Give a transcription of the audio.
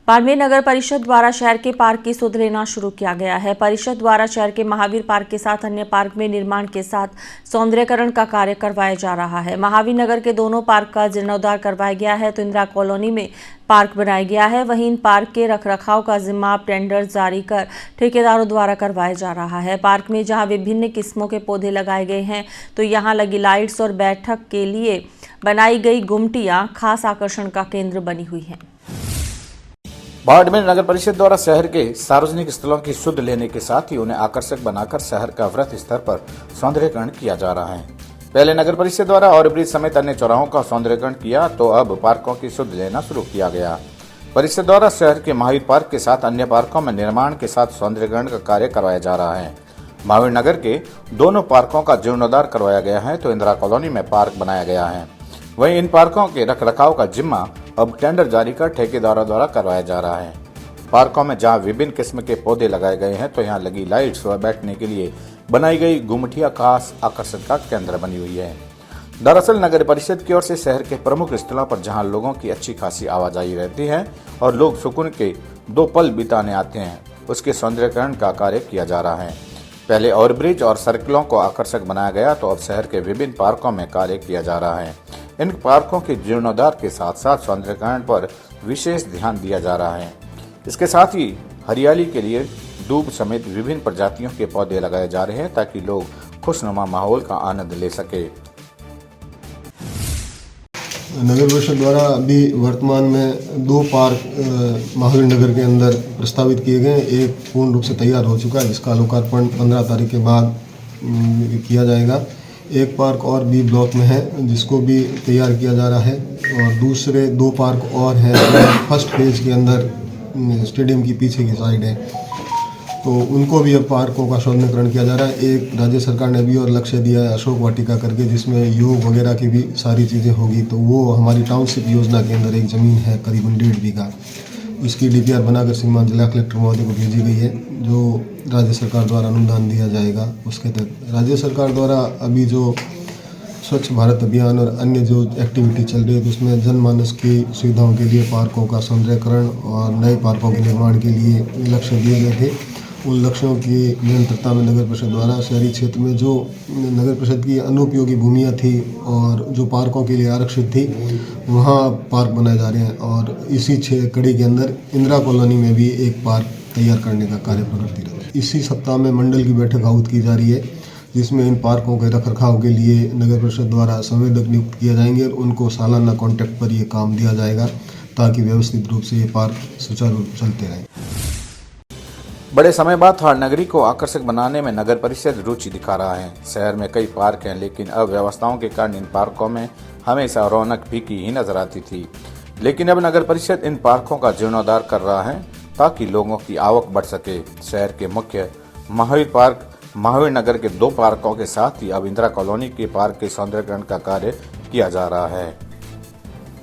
बाड़मेर नगर परिषद द्वारा शहर के पार्क की सुध लेना शुरू किया गया है। परिषद द्वारा शहर के महावीर पार्क के साथ अन्य पार्क में निर्माण के साथ सौंदर्यकरण का कार्य करवाया जा रहा है। महावीर नगर के दोनों पार्क का जीर्णोद्धार करवाया गया है तो इंदिरा कॉलोनी में पार्क बनाया गया है। वहीं इन पार्क के रखरखाव का जिम्मा टेंडर जारी कर ठेकेदारों द्वारा करवाया जा रहा है। पार्क में जहां विभिन्न किस्मों के पौधे लगाए गए हैं तो यहां लगी लाइट्स और बैठक के लिए बनाई गई गुमटियां खास आकर्षण का केंद्र बनी हुई है। बाड़मेर नगर परिषद द्वारा शहर के सार्वजनिक स्थलों की सुध लेने के साथ ही उन्हें आकर्षक बनाकर शहर का वृहत स्तर पर सौंदर्यीकरण किया जा रहा है। पहले नगर परिषद द्वारा ओवरब्रिज समेत अन्य चौराहों का सौंदर्यीकरण किया तो अब पार्कों की सुध लेना शुरू किया गया। परिषद द्वारा शहर के महावीर पार्क के साथ अन्य पार्कों में निर्माण के साथ सौंदर्यीकरण का कार्य करवाया जा रहा है। महावीर नगर के दोनों पार्कों का जीर्णोद्धार करवाया गया है तो इंदिरा कॉलोनी में पार्क बनाया गया है। वहीं इन पार्कों के रखरखाव का जिम्मा अब टेंडर जारी कर ठेकेदारों द्वारा करवाया जा रहा है। पार्कों में जहां विभिन्न किस्म के पौधे लगाए गए हैं तो यहां लगी लाइट्स व बैठने के लिए बनाई गई गुमटियां खास आकर्षण का केंद्र बनी हुई है। दरअसल नगर परिषद की ओर से शहर के प्रमुख स्थलों पर जहां लोगों की अच्छी खासी आवाजाही रहती है और लोग सुकून के 2 पल बिताने आते हैं, उसके सौंदर्यीकरण का कार्य किया जा रहा है। पहले ओवरब्रिज और सर्कलों को आकर्षक बनाया गया तो अब शहर के विभिन्न पार्कों में कार्य किया जा रहा है। इन पार्कों के जीर्णोद्धार के साथ साथ सौंदर्यीकरण पर विशेष ध्यान दिया जा रहा है। इसके साथ ही हरियाली के लिए दूब समेत विभिन्न प्रजातियों के पौधे लगाए जा रहे हैं ताकि लोग खुशनुमा माहौल का आनंद ले सके। नगर परिषद द्वारा अभी वर्तमान में 2 पार्क महावीर नगर के अंदर प्रस्तावित किए गए। एक पूर्ण रूप से तैयार हो चुका है जिसका लोकार्पण 15 तारीख के बाद किया जाएगा। एक पार्क और बी ब्लॉक में है जिसको भी तैयार किया जा रहा है और दूसरे 2 पार्क और हैं फर्स्ट फेज के अंदर स्टेडियम की पीछे की साइड है तो उनको भी अब पार्कों का सौंदर्यीकरण किया जा रहा है। एक राज्य सरकार ने भी और लक्ष्य दिया है अशोक वाटिका करके जिसमें योग वगैरह की भी सारी चीज़ें होगी तो वो हमारी टाउनशिप योजना के अंदर एक ज़मीन है करीबन 1.5 बीघा, उसकी DPR बनाकर श्रीमान जिला कलेक्टर महोदय को भेजी गई है जो राज्य सरकार द्वारा अनुदान दिया जाएगा। उसके तहत राज्य सरकार द्वारा अभी जो स्वच्छ भारत अभियान और अन्य जो एक्टिविटी चल रही है तो उसमें जनमानस की सुविधाओं के लिए पार्कों का सौंदर्यीकरण और नए पार्कों के निर्माण के लिए लक्ष्य दिए गए थे। उन लक्ष्यों की निरंतरता में नगर परिषद द्वारा शहरी क्षेत्र में जो नगर परिषद की अनुपयोगी भूमियाँ थी और जो पार्कों के लिए आरक्षित थी वहाँ पार्क बनाए जा रहे हैं और इसी कड़ी के अंदर इंदिरा कॉलोनी में भी एक पार्क तैयार करने का कार्य प्रगति रहा है। इसी सप्ताह में मंडल की बैठक आहूत की जा रही है जिसमें इन पार्कों के रखरखाव के लिए नगर परिषद द्वारा संवेदक नियुक्त किए जाएंगे और उनको सालाना कॉन्ट्रैक्ट पर ये काम दिया जाएगा ताकि व्यवस्थित रूप से ये पार्क सुचारू रूप चलते रहें। बड़े समय बाद थार नगरी को आकर्षक बनाने में नगर परिषद रुचि दिखा रहा है। शहर में कई पार्क हैं लेकिन अव्यवस्थाओं के कारण इन पार्कों में हमेशा रौनक फीकी ही नजर आती थी, लेकिन अब नगर परिषद इन पार्कों का जीर्णोद्धार कर रहा है ताकि लोगों की आवक बढ़ सके। शहर के मुख्य महावीर पार्क महावीर नगर के 2 पार्कों के साथ ही अब इंदिरा कॉलोनी के पार्क के सौंदर्यीकरण का कार्य किया जा रहा है।